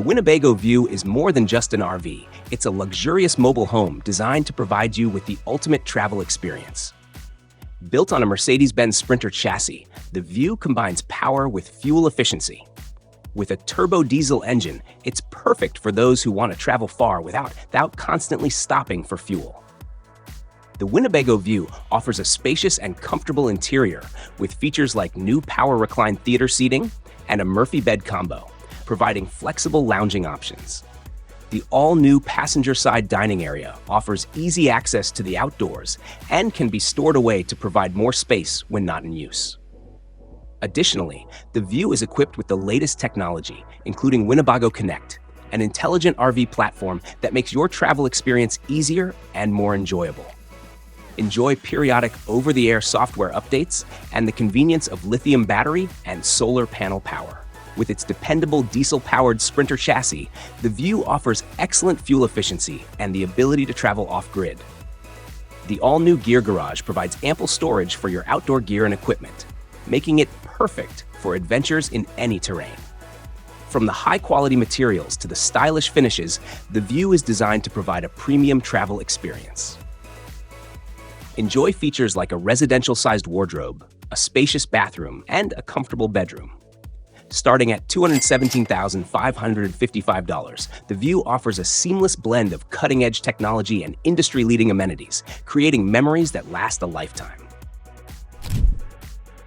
Winnebago View is more than just an RV. It's a luxurious mobile home designed to provide you with the ultimate travel experience. Built on a Mercedes-Benz Sprinter chassis, the View combines power with fuel efficiency. With a turbo diesel engine, it's perfect for those who want to travel far without constantly stopping for fuel. The Winnebago View offers a spacious and comfortable interior with features like new power recline theater seating and a Murphy bed combo, providing flexible lounging options. The all-new passenger-side dining area offers easy access to the outdoors and can be stored away to provide more space when not in use. Additionally, the View is equipped with the latest technology, including Winnebago Connect, an intelligent RV platform that makes your travel experience easier and more enjoyable. Enjoy periodic over-the-air software updates and the convenience of lithium battery and solar panel power. With its dependable diesel-powered Sprinter chassis, the View offers excellent fuel efficiency and the ability to travel off-grid. The all-new gear garage provides ample storage for your outdoor gear and equipment, making it perfect for adventures in any terrain. From the high-quality materials to the stylish finishes, the View is designed to provide a premium travel experience. Enjoy features like a residential-sized wardrobe, a spacious bathroom, and a comfortable bedroom. Starting at $217,555, the View offers a seamless blend of cutting-edge technology and industry-leading amenities, creating memories that last a lifetime.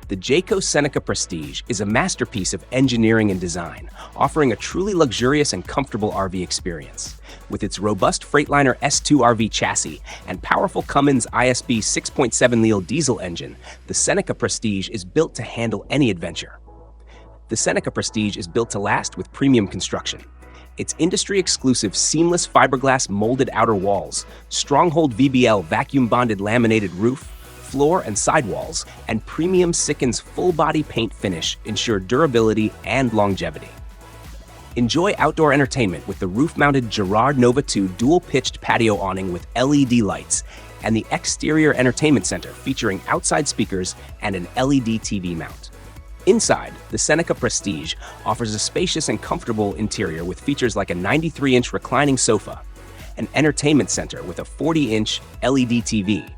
The Jayco Seneca Prestige is a masterpiece of engineering and design, offering a truly luxurious and comfortable RV experience. With its robust Freightliner S2 RV chassis and powerful Cummins ISB 6.7L diesel engine, the Seneca Prestige is built to handle any adventure. The Seneca Prestige is built to last with premium construction. Its industry-exclusive seamless fiberglass molded outer walls, Stronghold VBL vacuum-bonded laminated roof, floor and sidewalls, and premium Sikkens full-body paint finish ensure durability and longevity. Enjoy outdoor entertainment with the roof-mounted Girard Nova 2 dual-pitched patio awning with LED lights and the exterior entertainment center featuring outside speakers and an LED TV mount. Inside, the Seneca Prestige offers a spacious and comfortable interior with features like a 93-inch reclining sofa, an entertainment center with a 40-inch LED TV,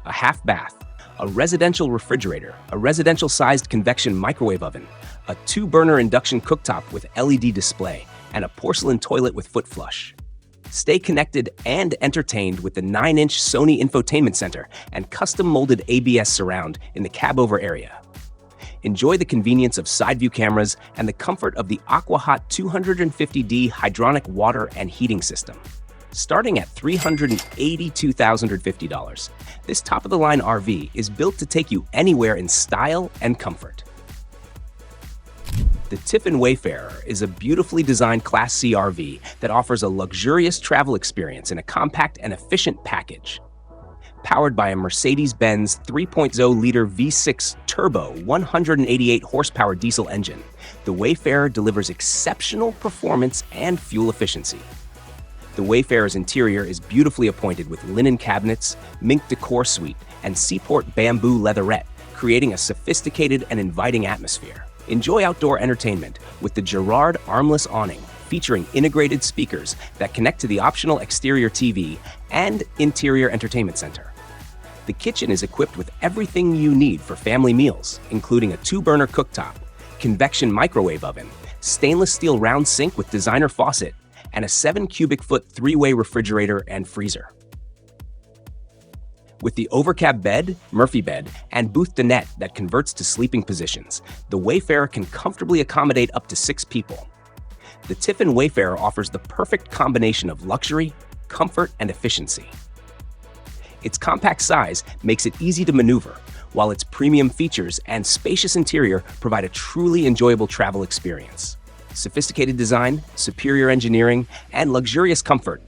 a half bath, a residential refrigerator, a residential-sized convection microwave oven, a 2-burner induction cooktop with LED display, and a porcelain toilet with foot flush. Stay connected and entertained with the 9-inch Sony infotainment center and custom-molded ABS surround in the cab-over area. Enjoy the convenience of side view cameras and the comfort of the AquaHot 250D hydronic water and heating system. Starting at $382,050, this top-of-the-line RV is built to take you anywhere in style and comfort. The Tiffin WFfarer is a beautifully designed Class C RV that offers a luxurious travel experience in a compact and efficient package. Powered by a Mercedes-Benz 3.0-liter V6 turbo 188 horsepower diesel engine, the WFfarer delivers exceptional performance and fuel efficiency. The WFfarer's interior is beautifully appointed with linen cabinets, mink decor suite, and Seaport bamboo leatherette, creating a sophisticated and inviting atmosphere. Enjoy outdoor entertainment with the Girard armless awning, featuring integrated speakers that connect to the optional exterior TV and interior entertainment center. The kitchen is equipped with everything you need for family meals, including a 2-burner cooktop, convection microwave oven, stainless steel round sink with designer faucet, and a 7-cubic-foot 3-way refrigerator and freezer. With the overcab bed, Murphy bed, and booth dinette that converts to sleeping positions, the WFfarer can comfortably accommodate up to 6 people. The Tiffin WFfarer offers the perfect combination of luxury, comfort, and efficiency. Its compact size makes it easy to maneuver, while its premium features and spacious interior provide a truly enjoyable travel experience. Sophisticated design, superior engineering, and luxurious comfort,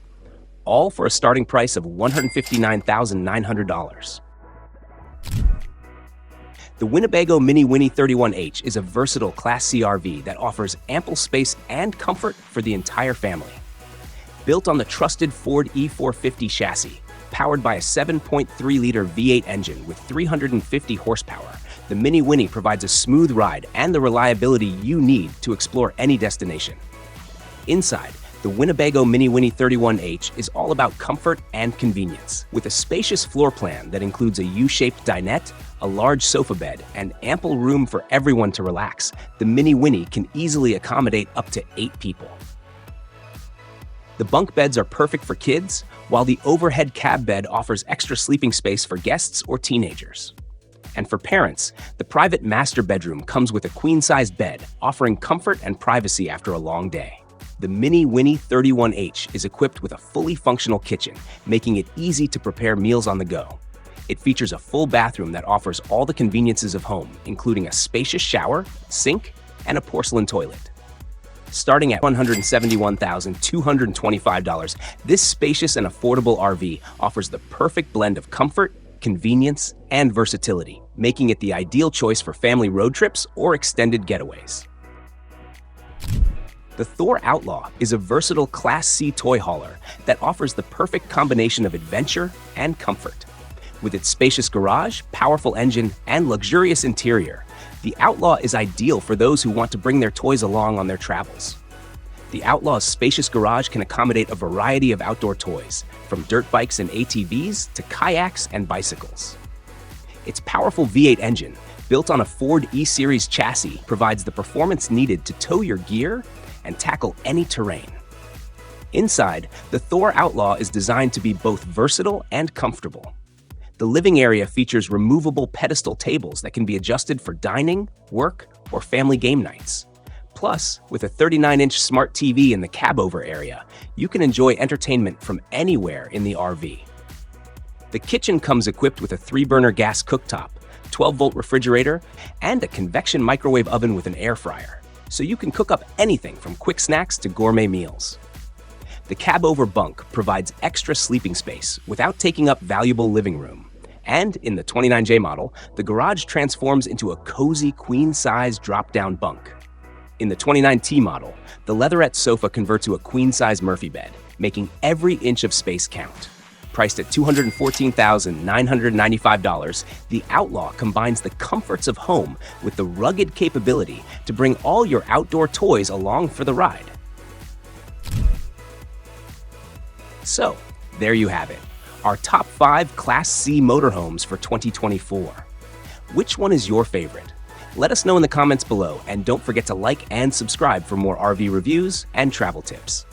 all for a starting price of $159,900. The Winnebago Mini Winnie 31H is a versatile Class C RV that offers ample space and comfort for the entire family. Built on the trusted Ford E450 chassis, powered by a 7.3-liter V8 engine with 350 horsepower, the Mini Winnie provides a smooth ride and the reliability you need to explore any destination. Inside, the Winnebago Mini Winnie 31H is all about comfort and convenience. With a spacious floor plan that includes a U-shaped dinette, a large sofa bed, and ample room for everyone to relax, the Mini Winnie can easily accommodate up to 8 people. The bunk beds are perfect for kids, while the overhead cab bed offers extra sleeping space for guests or teenagers. And for parents, the private master bedroom comes with a queen-sized bed, offering comfort and privacy after a long day. The Mini Winnie 31H is equipped with a fully functional kitchen, making it easy to prepare meals on the go. It features a full bathroom that offers all the conveniences of home, including a spacious shower, sink, and a porcelain toilet. Starting at $171,225, this spacious and affordable RV offers the perfect blend of comfort, convenience, and versatility, making it the ideal choice for family road trips or extended getaways. The Thor Outlaw is a versatile Class C toy hauler that offers the perfect combination of adventure and comfort. With its spacious garage, powerful engine, and luxurious interior, the Outlaw is ideal for those who want to bring their toys along on their travels. The Outlaw's spacious garage can accommodate a variety of outdoor toys, from dirt bikes and ATVs to kayaks and bicycles. Its powerful V8 engine, built on a Ford E-Series chassis, provides the performance needed to tow your gear and tackle any terrain. Inside, the Thor Outlaw is designed to be both versatile and comfortable. The living area features removable pedestal tables that can be adjusted for dining, work, or family game nights. Plus, with a 39-inch smart TV in the cab-over area, you can enjoy entertainment from anywhere in the RV. The kitchen comes equipped with a 3-burner gas cooktop, 12-volt refrigerator, and a convection microwave oven with an air fryer, so you can cook up anything from quick snacks to gourmet meals. The cab-over bunk provides extra sleeping space without taking up valuable living room. And in the 29J model, the garage transforms into a cozy queen-size drop-down bunk. In the 29T model, the leatherette sofa converts to a queen-size Murphy bed, making every inch of space count. Priced at $214,995, the Outlaw combines the comforts of home with the rugged capability to bring all your outdoor toys along for the ride. So, there you have it, our top 5 Class C motorhomes for 2024. Which one is your favorite? Let us know in the comments below, and don't forget to like and subscribe for more RV reviews and travel tips.